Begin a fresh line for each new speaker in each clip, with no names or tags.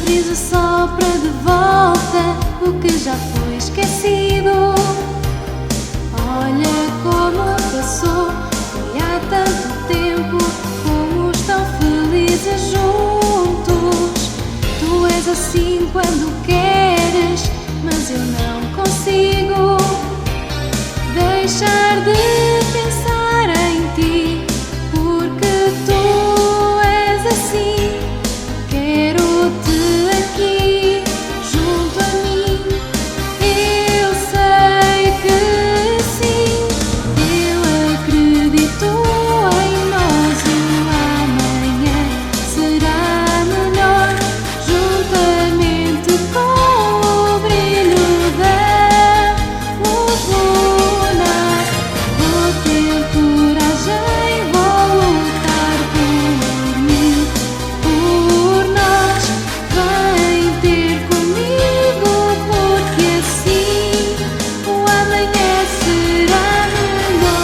brisa sopra de volta o que já foi esquecido. Olha como passou, foi há tanto tempo, como estão felizes juntos. Tu és assim quando queres, mas eu não consigo deixar de pensar em ti, porque tu és assim. Quero-te aqui junto a mim, eu sei que sim. Eu acredito em nós, o amanhã será melhor, juntamente com o brilho da luna. Vou ter coragem, vou lutar por mim, por nós. Vem ter comigo, porque assim o amanhã será melhor.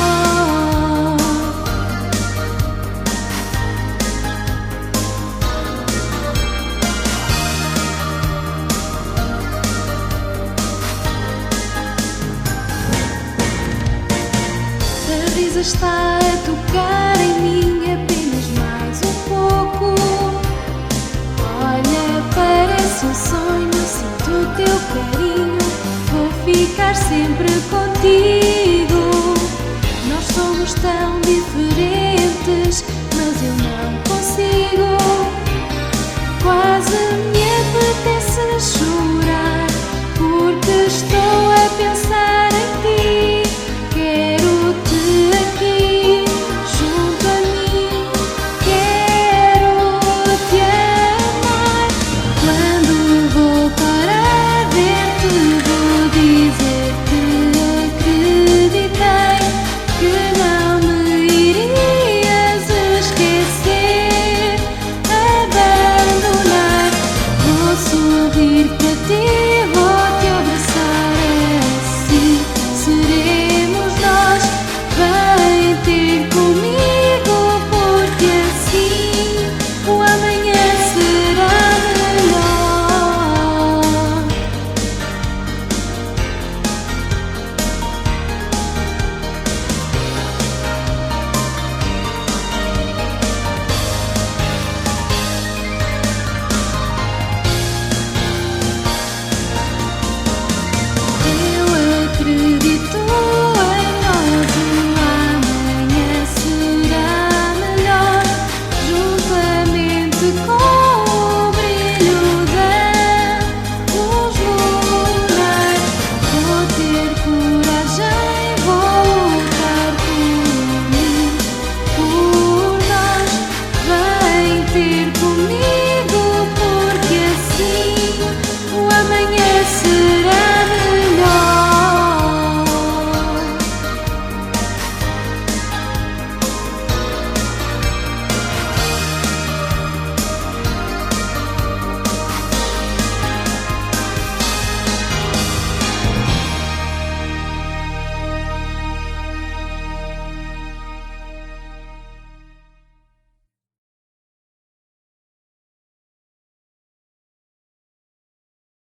A brisa está a tocar em mim apenas mais um pouco. Olha, parece um sonho, sinto o teu carinho, vou ficar sempre contigo. Nós somos tão diferentes,